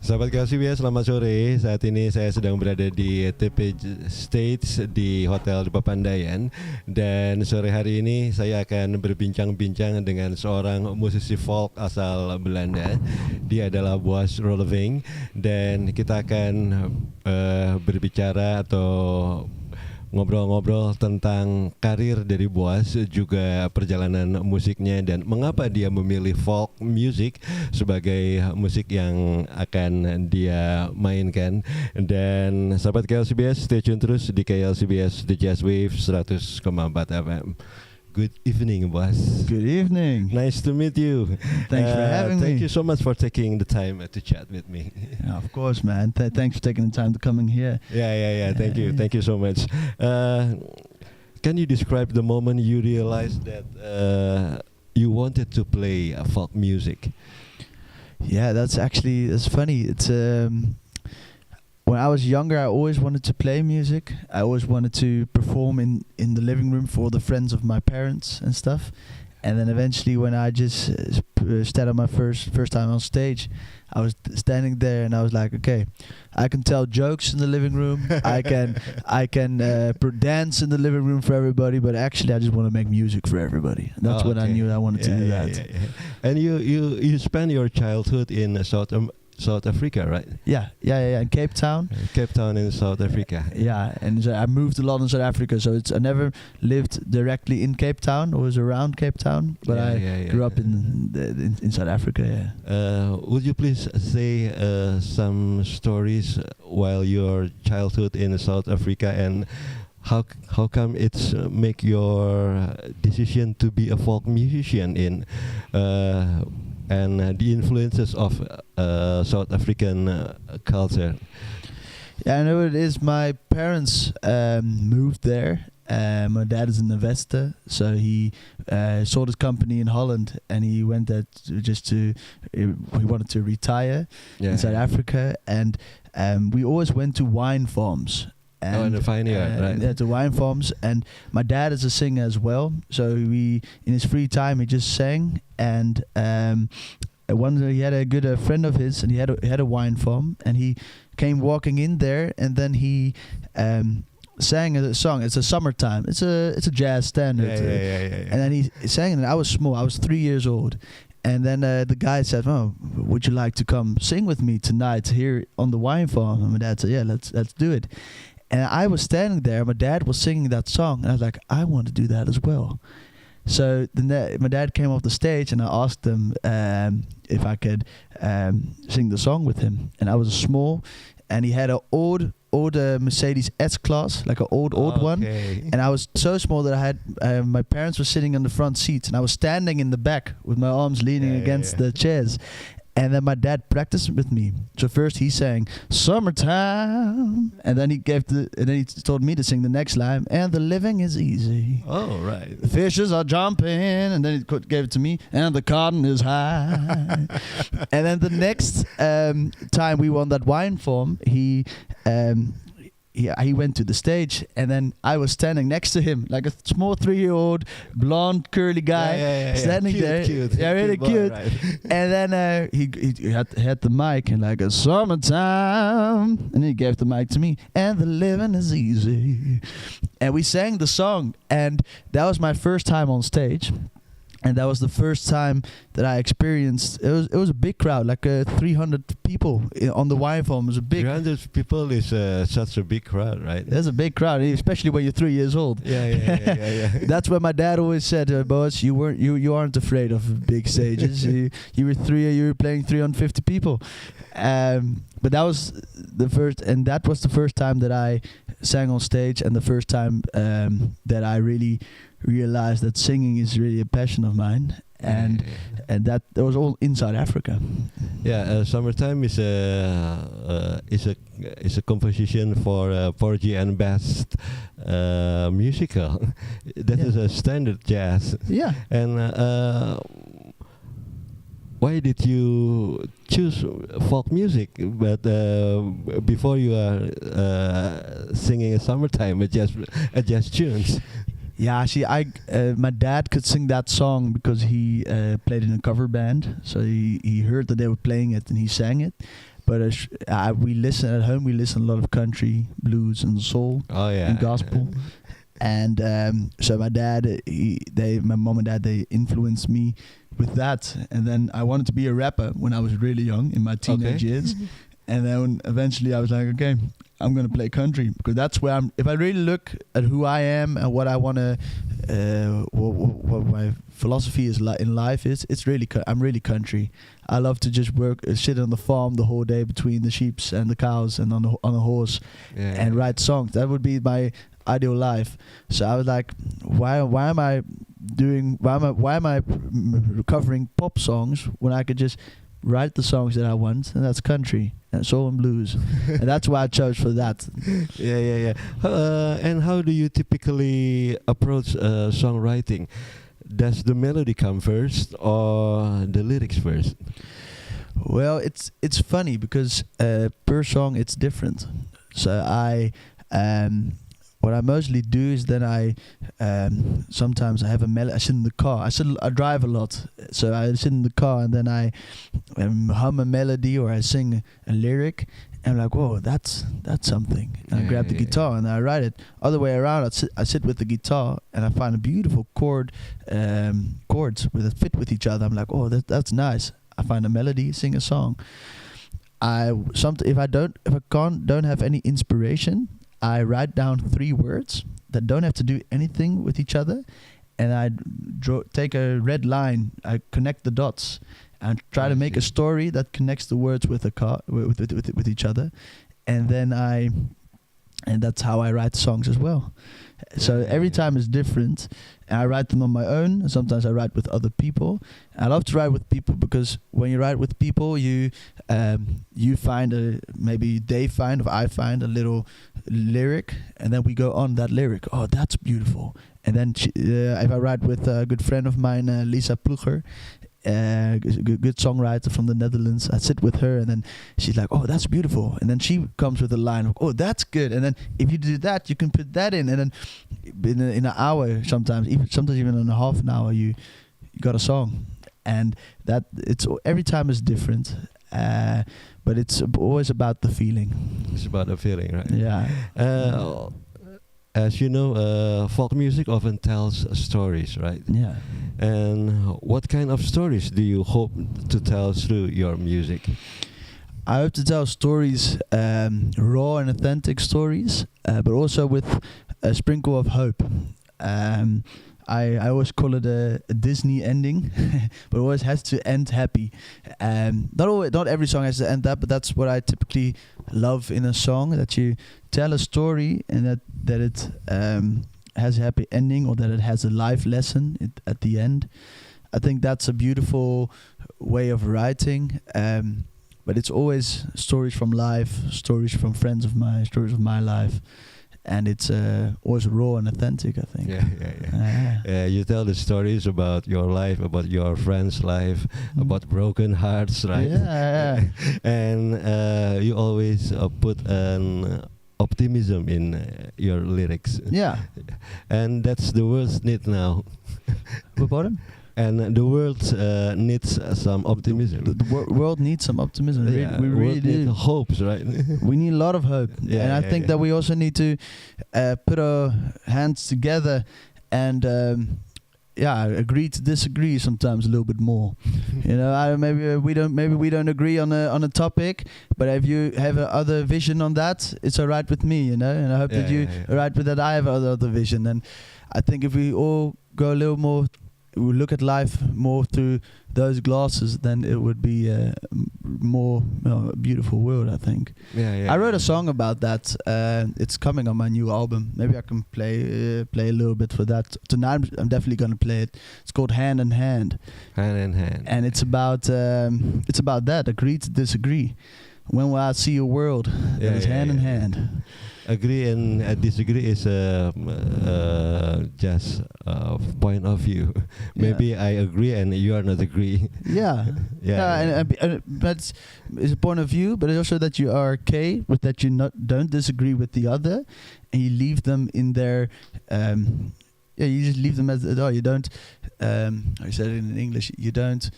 Sahabat KLCBS, selamat sore. Saat ini saya sedang berada di TP Stage di Hotel di Papandayan. Dan sore hari ini saya akan berbincang-bincang dengan seorang musisi folk asal Belanda. Dia adalah Boaz Roelevink. Dan kita akan berbicara atau ngobrol-ngobrol tentang karir dari Boaz, juga perjalanan musiknya dan mengapa dia memilih folk music sebagai musik yang akan dia mainkan. Dan sahabat KLCBS, stay tune terus di KLCBS The Jazz Wave 100,4 FM. Good evening, Boaz. Good evening. Nice to meet you. Thanks for having me. Thank you so much for taking the time to chat with me. Yeah, of course, man. Thanks for taking the time to coming here. Yeah. Thank you so much. Can you describe the moment you realized that you wanted to play folk music? Yeah, that's funny. It's when I was younger, I always wanted to play music. I always wanted to perform in the living room for the friends of my parents and stuff. And then eventually, when I just started my first time on stage, I was standing there and I was like, okay, I can tell jokes in the living room. I can dance in the living room for everybody. But actually, I just want to make music for everybody. And that's when I knew I wanted to do that. Yeah. And you spent your childhood in South Africa, right? Yeah, in Cape Town. Cape Town in South Africa. Yeah, and so I moved a lot in South Africa, so I never lived directly in Cape Town or was around Cape Town, but I grew up in South Africa. Yeah. Would you please say some stories while your childhood in South Africa, and how come it's make your decision to be a folk musician in and the influences of South African culture? Yeah, I know it is. My parents moved there. My dad is an investor, so he sold his company in Holland, and he went there he wanted to retire in South Africa, and we always went to wine farms. In the vineyard, right? Yeah, to wine farms. And my dad is a singer as well, so in his free time he just sang. And one day he had a good friend of his, and he had a wine farm, and he came walking in there, and then he sang a song. It's a summertime. It's a jazz standard. Yeah. And then he sang, and I was small. I was 3 years old. And then the guy said, "Oh, would you like to come sing with me tonight here on the wine farm?" And my dad said, "Yeah, let's do it." And I was standing there, my dad was singing that song, and I was like, I want to do that as well. So my dad came off the stage, and I asked him if I could sing the song with him. And I was small, and he had an old Mercedes S-Class, like an old one. And I was so small that I had my parents were sitting on the front seats, and I was standing in the back with my arms leaning against the chairs. And then my dad practiced with me. So first he sang "Summertime," and then he told me to sing the next line, "And the living is easy." Oh, right. The fishes are jumping, and then he gave it to me, "And the cotton is high." And then the next time we won that wine farm, he went to the stage, and then I was standing next to him, like a small 3-year-old blonde curly guy standing there. Cute. Yeah, really cute. Right. And then he had the mic, and like a "Summertime," and he gave the mic to me, "And the living is easy." And we sang the song, and that was my first time on stage. And that was the first time that I experienced. It was a big crowd, like 300 people on the wine farm. It was a big. 300 people is such a big crowd, right? There's a big crowd, especially when you're 3 years old. Yeah. That's what my dad always said, "Boaz, you aren't afraid of big stages. you were playing 350 people." But that was the first, and that was the first time that I sang on stage, and the first time that I really realized that singing is really a passion of mine, and that was all in South Africa. Yeah, "Summertime" is a composition for Porgy and Bess musical. That is a standard jazz. Yeah. And why did you choose folk music? But before you are singing a "Summertime," a jazz tunes. Yeah, see, my dad could sing that song because he played in a cover band. So he heard that they were playing it and he sang it. but we listen at home. We listen a lot of country, blues, and soul, and gospel. And so my mom and dad, they influenced me with that. And then I wanted to be a rapper when I was really young, in my teenage years. And then eventually I was like, okay, I'm going to play country, because that's where if I really look at who I am and what I want to, what my philosophy is in life is, I'm really country. I love to just sit on the farm the whole day between the sheep and the cows and on a horse and write songs. That would be my ideal life. So I was like, why am I covering pop songs when I could just write the songs that I want? And that's country and soul and blues. And that's why I chose for that. And how do you typically approach songwriting? Does the melody come first or the lyrics first? Well, it's funny because per song it's different. So what I mostly do is then I sometimes I have a melody. I sit in the car. I drive a lot, so I sit in the car and then I hum a melody or I sing a lyric, and I'm like, whoa, that's something. And I grab the guitar and I write it. Other way around, I sit with the guitar and I find a beautiful chords that fit with each other. I'm like, oh, that's nice. I find a melody, sing a song. If I don't have any inspiration, I write down 3 words that don't have to do anything with each other, and I take a red line. I connect the dots and try to make a story that connects the words with each other, and then that's how I write songs as well. So every time is different, and I write them on my own, and sometimes I write with other people. I love to write with people because when you write with people, you find maybe they find or I find a little lyric, and then we go on that lyric. Oh, that's beautiful. And then if I write with a good friend of mine, Lisa Ploeger, good songwriter from the Netherlands, I sit with her and then she's like, oh, that's beautiful, and then she comes with a line of, oh, that's good, and then if you do that you can put that in, and then in an hour, sometimes even in a half an hour, you got a song. And that it's every time is different, but it's always about the feeling. It's about the feeling, right? Yeah. As you know, folk music often tells stories, right? Yeah. And what kind of stories do you hope to tell through your music? I hope to tell stories, raw and authentic stories, but also with a sprinkle of hope. I always call it a Disney ending, but it always has to end happy. Not every song has to end that, but that's what I typically love in a song, that you tell a story and that it has a happy ending, or that it has a life lesson at the end. I think that's a beautiful way of writing, but it's always stories from life, stories from friends of mine, stories of my life. And it's always raw and authentic, I think. Yeah. You tell the stories about your life, about your friend's life, about broken hearts, right? Yeah. And you always put an optimism in your lyrics. Yeah. And that's the world need now. Pardon? And the world needs some optimism. The world needs some optimism. Yeah, we really do. Hopes, right? We need a lot of hope. And I think that we also need to put our hands together and agree to disagree sometimes a little bit more. You know, maybe we don't agree on a topic, but if you have another vision on that, it's all right with me. You know, and I hope that you are right with that. I have other vision, and I think if we all go a little more. We look at life more through those glasses, then it would be a more beautiful world, I think. I wrote a song about that. It's coming on my new album. Maybe I can play a little bit for that tonight. I'm definitely gonna play it. It's called Hand in Hand. Hand in Hand. And it's about that. Agree to disagree. When will I see a world that is hand in hand? Agree and disagree is just a point of view. Maybe I agree and you are not agree. And that's is a point of view, but it's also that you are okay with that. Don't disagree with the other, and you leave them in their. You just leave them as you don't. I said it in English. You don't.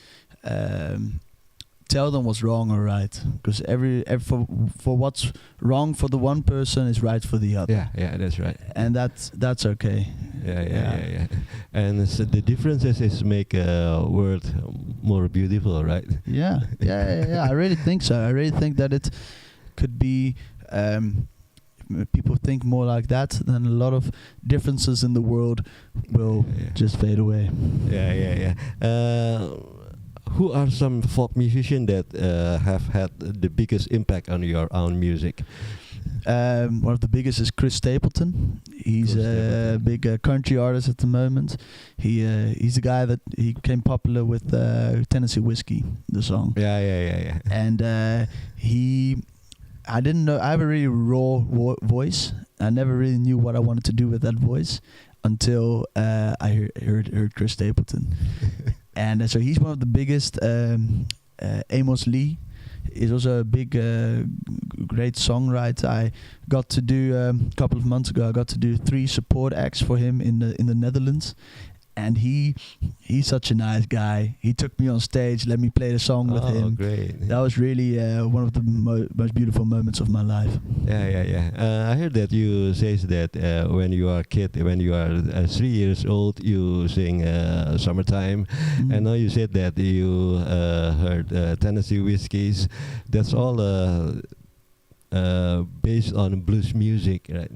tell them what's wrong or right, because every for what's wrong for the one person is right for the other. Yeah, that's right. And that's okay. Yeah. And so the differences is make a world more beautiful, right? Yeah. I really think so. I really think that it could be. People think more like that, then a lot of differences in the world will just fade away. Yeah. Who are some folk musicians that have had the biggest impact on your own music? One of the biggest is Chris Stapleton. He's a big country artist at the moment. He's the guy that he became popular with Tennessee Whiskey, the song. Yeah. And I didn't know. I have a really raw voice. I never really knew what I wanted to do with that voice until I heard Chris Stapleton. And so he's one of the biggest. Amos Lee is also a big, great songwriter. I got to do a couple of months ago. I got to do 3 support acts for him in the Netherlands, and he's such a nice guy. He took me on stage, let me play the song with him. Great! That was really one of the most beautiful moments of my life. Yeah. I heard that you says that when you are a kid, when you are 3 years old, you sing "Summertime," and now you said that you heard Tennessee Whiskies. That's all. Based on blues music, right?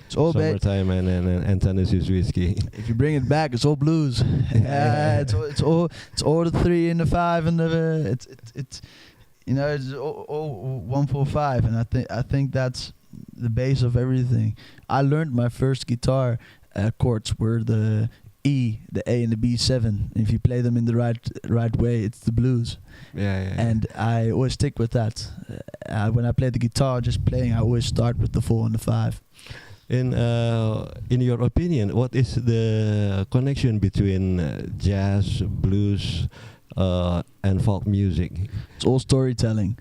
It's all Summertime and Tennessee Whiskey. If you bring it back, it's all blues. It's all the 3 and the 5 and the it's it's all 1 4 5, and I think that's the base of everything. I learned my first guitar chords were the E, the A, and the B7. If you play them in the right way, it's the blues. Yeah. And I always stick with that. When I play the guitar, just playing, I always start with the 4 and the 5. In your opinion, what is the connection between jazz, blues, and folk music? It's all storytelling.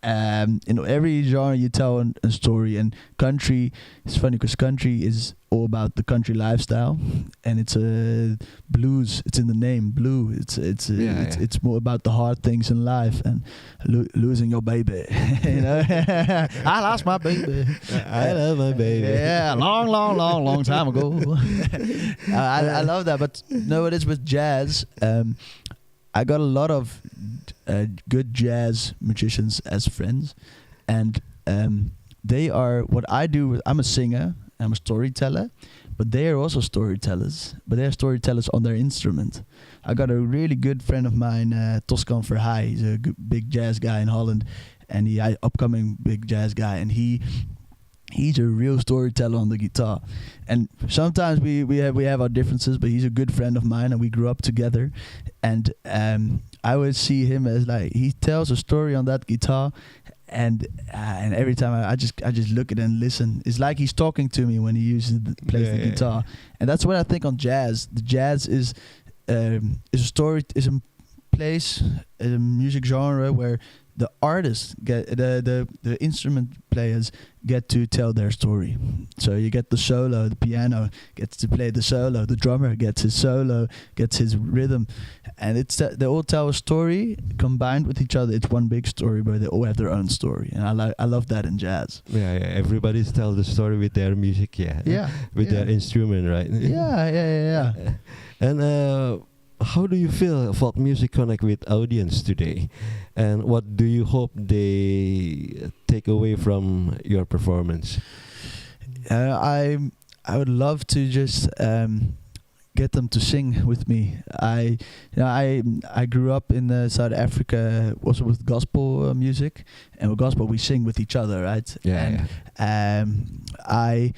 In every genre you tell a story, and country, it's funny because country is all about the country lifestyle, and it's a blues. It's in the name, blue. It's more about the hard things in life and losing your baby. I lost my baby. I love my baby. Yeah, long time ago. I love that, but no, it is with jazz. I got a lot of good jazz musicians as friends, and they are what I do. I'm a singer, I'm a storyteller, but they are also storytellers. But they are storytellers on their instrument. I got a really good friend of mine, Toscan Verheij. He's a big jazz guy in Holland, and upcoming big jazz guy, and he's a real storyteller on the guitar. And sometimes we have our differences, but he's a good friend of mine, and we grew up together. And I always see him as like, he tells a story on that guitar, and every time I just look at it and listen. It's like he's talking to me when he plays the guitar. And that's what I think on jazz. The jazz is a story, is a place, a music genre where the artists get the instrument players get to tell their story. So you get the solo, the piano gets to play the solo, the drummer gets his solo, gets his rhythm, and they all tell a story combined with each other. It's one big story, but they all have their own story, and I love that in jazz. Yeah. Everybody's tell the story with their music, with their instrument, right? Yeah. And how do you feel folk music connect with audience today, and what do you hope they take away from your performance? I would love to just get them to sing with me. I grew up in South Africa also with gospel music, and with gospel we sing with each other, right? I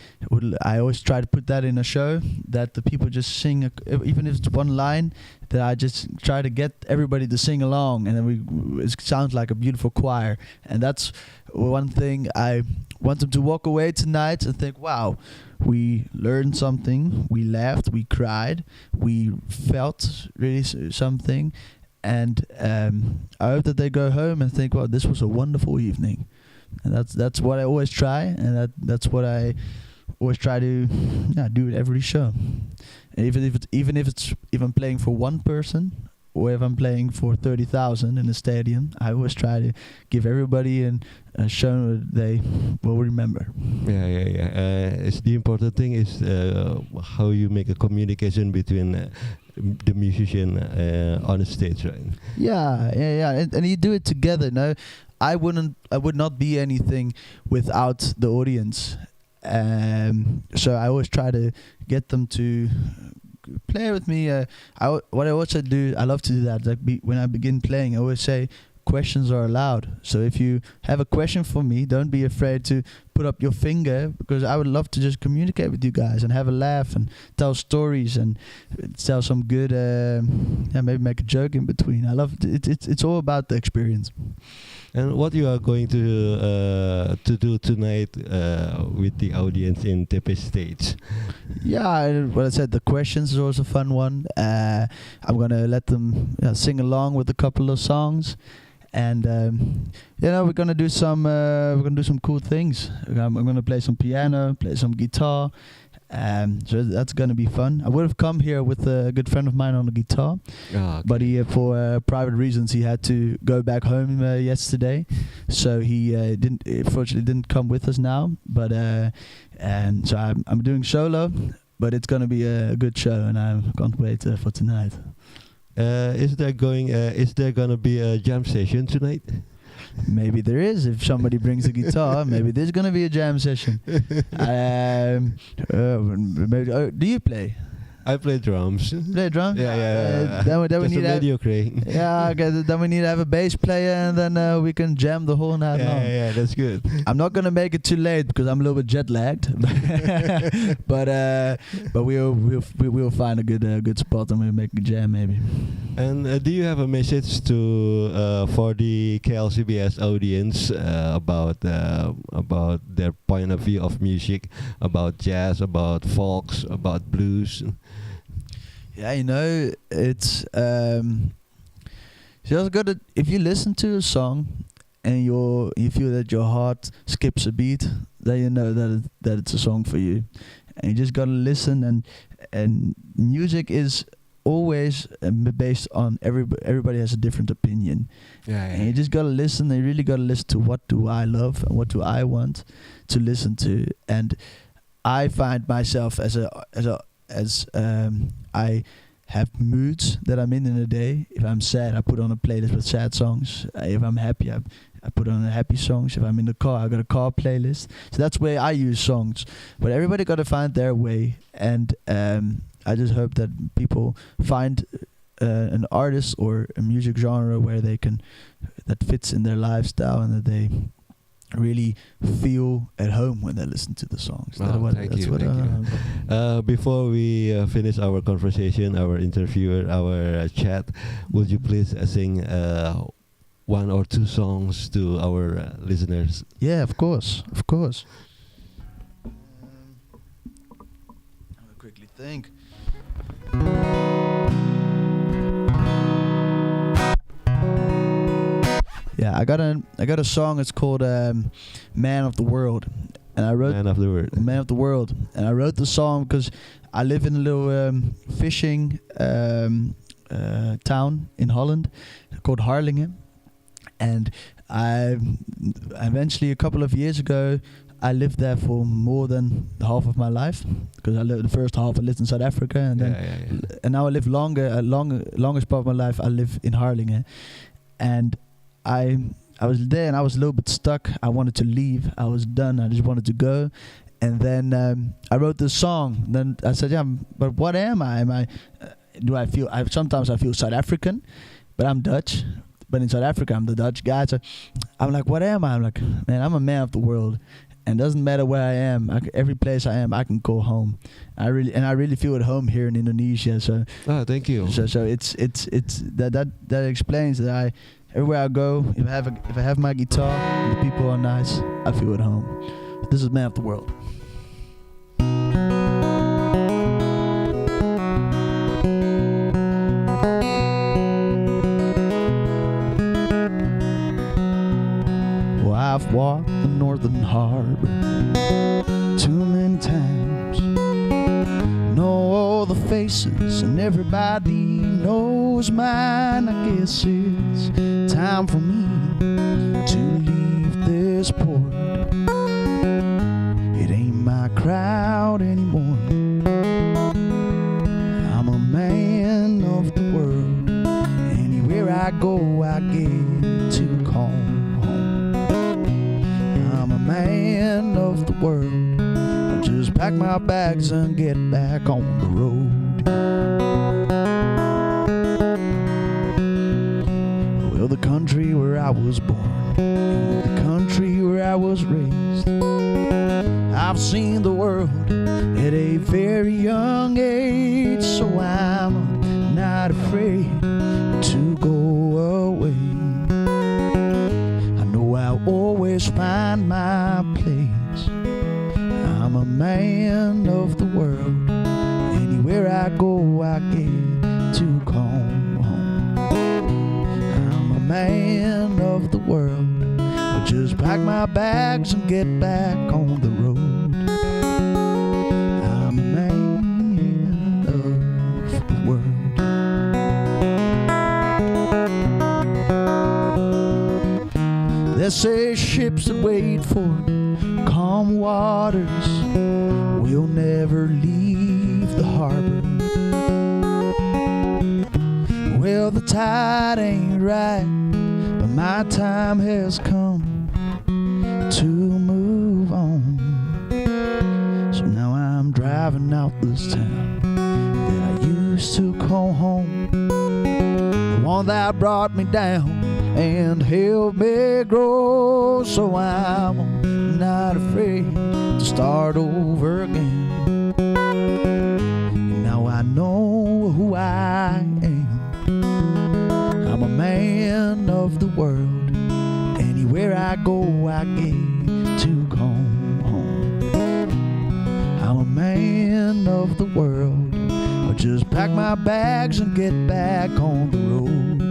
always try to put that in a show, that the people just sing, even if it's one line, that I just try to get everybody to sing along, and then it sounds like a beautiful choir. And that's one thing I want them to walk away tonight and think, wow, we learned something, we laughed, we cried, we felt really something, and I hope that they go home and think, well, this was a wonderful evening. And that's what I always try, and that's what I always try to do at every show. And even if I'm playing for one person or if I'm playing for 30,000 in a stadium, I always try to give everybody a show that they will remember. Yeah. It's the important thing is how you make a communication between the musician on the stage, right? Yeah, and you do it together. No, I would not be anything without the audience. So I always try to get them to play with me. What I also do, I love to do that. Like when I begin playing, I always say questions are allowed. So if you have a question for me, don't be afraid to put up your finger, because I would love to just communicate with you guys and have a laugh and tell stories and tell some good, maybe make a joke in between. I love it. It's all about the experience. And what you are going to do tonight with the audience in TP stage? Yeah, what I said, the questions is also a fun one. I'm gonna let them sing along with a couple of songs, and we're gonna do some cool things. I'm gonna play some piano, play some guitar. So that's gonna be fun. I would have come here with a good friend of mine on the guitar, but he, for private reasons, he had to go back home yesterday, so he unfortunately didn't come with us now. But and so I'm doing solo, but it's gonna be a good show, and I can't wait for tonight. Is there gonna be a jam session tonight? Maybe there is. If somebody brings a guitar, maybe there's gonna be a jam session. Do you play? I play drums. Play drums? Yeah. Then we Just need a mediocre. Yeah, okay. Then we need to have a bass player, and then we can jam the whole night long. Yeah, that's good. I'm not gonna make it too late because I'm a little bit jet lagged, but we'll find a good spot and we'll make a jam maybe. And do you have a message to for the KLCBS audience about their point of view of music, about jazz, about folks, about blues? Yeah, it's just got to, if you listen to a song and you feel that your heart skips a beat, then you know that it's a song for you. And you just gotta listen, and music is always based on everybody has a different opinion. And you just gotta listen. And you really gotta listen to what do I love and what do I want to listen to. And I find myself as I have moods that I'm in a day. If I'm sad, I put on a playlist with sad songs. If I'm happy, I put on happy songs. If I'm in the car, I got a car playlist. So that's where I use songs. But everybody got to find their way. And I just hope that people find an artist or a music genre where they can, that fits in their lifestyle, and that they really feel at home when they listen to the songs. Thank you. Before we finish our conversation, our interview, our chat, would you please sing one or two songs to our listeners? Yeah, of course. I'll quickly think. Yeah, I got a song. It's called "Man of the World," and I wrote Man of the World. And I wrote the song because I live in a little fishing town in Holland called Harlingen, and I eventually, a couple of years ago, I lived there for more than half of my life, because I lived the first half I lived in South Africa, and then and now I live longest part of my life I live in Harlingen, and I was there and I was a little bit stuck. I wanted to leave. I was done. I just wanted to go. And then I wrote this song. Then I said, yeah, but what am I? Sometimes I feel South African, but I'm Dutch. But in South Africa, I'm the Dutch guy. So I'm like, what am I? I'm like, man, I'm a man of the world. And it doesn't matter where I am. Every place I am, I can go home. I really feel at home here in Indonesia. So thank you. So it's that explains that everywhere I go, if I have my guitar and the people are nice, I feel at home. This is Man of the World. Well, I've walked the northern harbor too many times. Know all the faces and everybody knows was mine. I guess it's time for me to leave this port. It ain't my crowd anymore. I'm a man of the world. Anywhere I go, I get to call home. I'm a man of the world. I just pack my bags and get back on the road. Well, the country where I was born, the country where I was raised, I've seen the world at a very young age, so I'm not afraid to go away. I know I'll always find my place. I'm a man of the world. Anywhere I go, I get to call home. I'm a man of the world. I just pack my bags and get back on the road. I'm a man of the world. They say ships that wait for calm waters will never leave the harbor. Well, the tide ain't right, but my time has come to move on. So now I'm driving out this town that I used to call home, the one that brought me down and helped me grow. So I'm not afraid to start over again. And now I know who I am. I'm a man of the world. Anywhere I go, I get to come home. I'm a man of the world. I just pack my bags and get back on the road.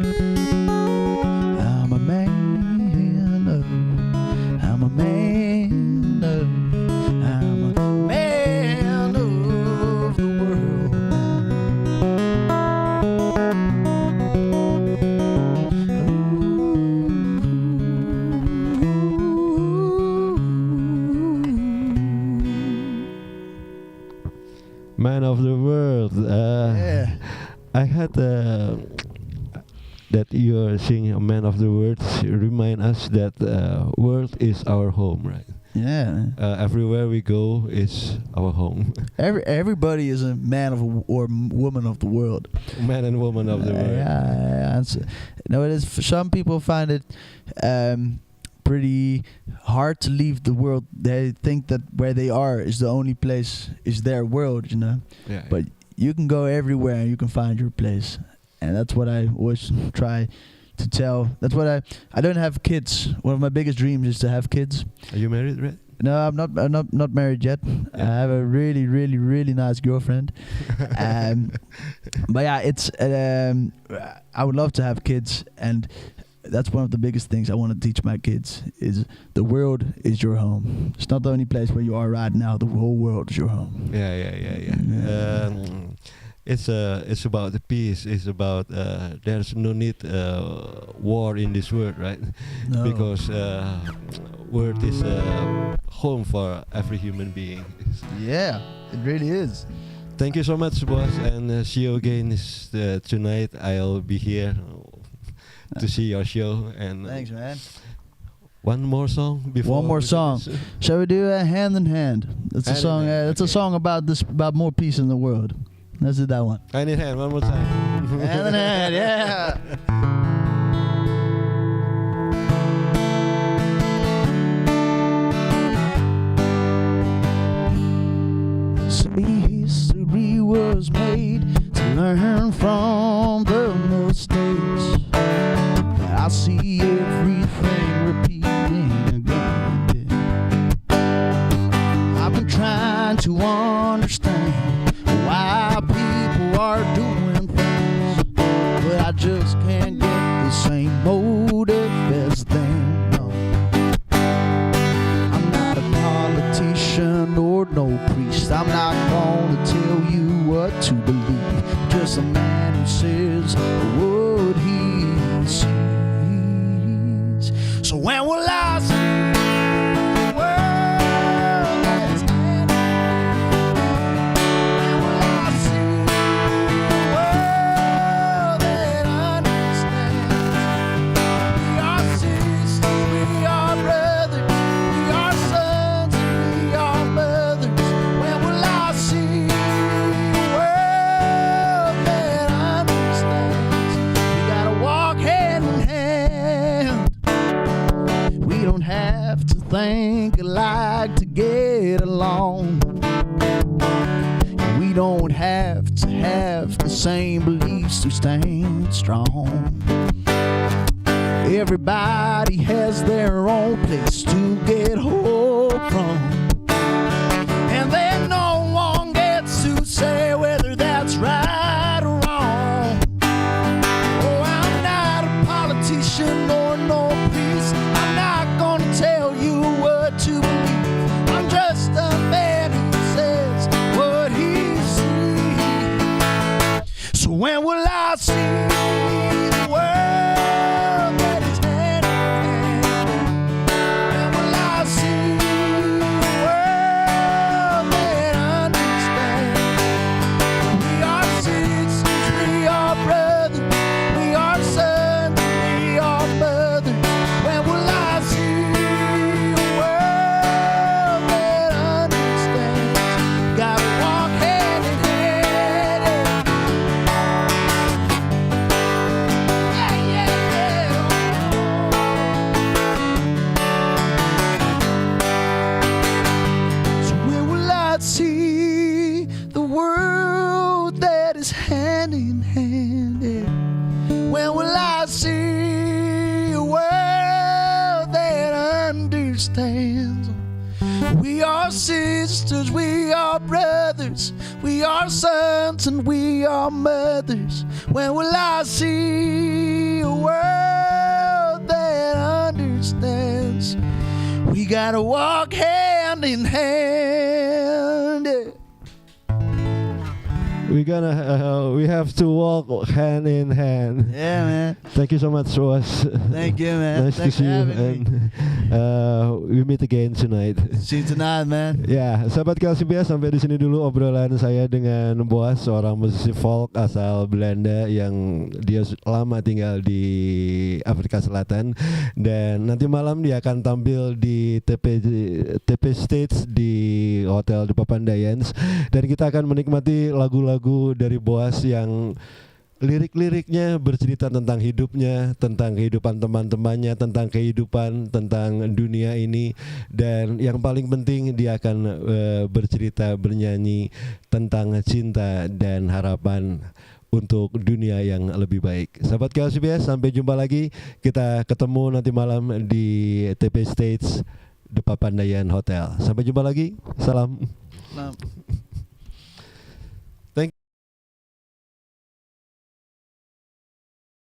I'm a man of, I'm a man of, I'm a man of the world. Man of the world. Yeah. I had that you're singing a man of the world. Remind us that world is our home, right? Yeah. Everywhere we go is our home. Everybody is a man of or woman of the world. Man and woman of the world. Yeah. It is. For some people find it pretty hard to leave the world. They think that where they are is the only place, is their world, you know. Yeah. But you can go everywhere and you can find your place, and that's what I always try to tell. That's what I don't have kids. One of my biggest dreams is to have kids. Are you married, right? No, I'm not married yet. I have a really nice girlfriend. But yeah, it's I would love to have kids, and that's one of the biggest things I want to teach my kids is the world is your home. It's not the only place where you are right now. The whole world is your home. Yeah. It's about the peace. It's about there's no need war in this world, right? No. Because world is home for every human being. Yeah, it really is. Thank you so much, boss, and see you again tonight. I'll be here to see your show. And Thanks, man. one more song before. One more song. Shall we do a Hand in Hand? That's a song. That's a song about more peace in the world. Let's do that one. Hand in hand, one more time. Hand in hand, yeah. History was made to learn from the mistakes. I see everything repeating again. I've been trying to understand why people are doing things, but I just can't get the same motive as them. No. I'm not a politician or no priest. I'm not gonna tell you what to believe. Just a man who says the think alike to get along. We don't have to have the same beliefs to stand strong. Everybody has their own place to get hope from, and then no one gets to say whether that's right or wrong. Oh, I'm not a politician or no priest. I'm not gonna tell you what to believe. I'm just a man who says what he sees. So when will I see the world that is hand in hand? When will I see the world that understands? We are sisters, we are brothers, we are sons, we are mothers. When will I see a world that understands? Gotta walk hand in hand. Yeah, yeah, yeah. So when will I see the world that is hand in hand? Yeah. When will I see a world that understands? We are sisters, we are brothers, we are sons and we are mothers. When will I see a world that understands? We gotta walk hand in hand. Yeah. We have to walk hand in hand. Yeah, man. Thank you so much, Boaz. Thank you, man. Nice Thanks to see for you, having me. and we meet again tonight. See you tonight, man. Ya, sahabat KLCBS, sampai di sini dulu obrolan saya dengan Boaz, seorang musisi folk asal Belanda yang dia lama tinggal di Afrika Selatan, dan nanti malam dia akan tampil di TP Stage di Hotel di Papandayan, dan kita akan menikmati lagu-lagu dari Boaz yang lirik-liriknya bercerita tentang hidupnya, tentang kehidupan teman-temannya, tentang kehidupan, tentang dunia ini, dan yang paling penting dia akan bercerita, bernyanyi tentang cinta dan harapan untuk dunia yang lebih baik. Sahabat KLCBS, sampai jumpa lagi. Kita ketemu nanti malam di TP Stage The Papandayan Hotel. Sampai jumpa lagi. Salam. Salam.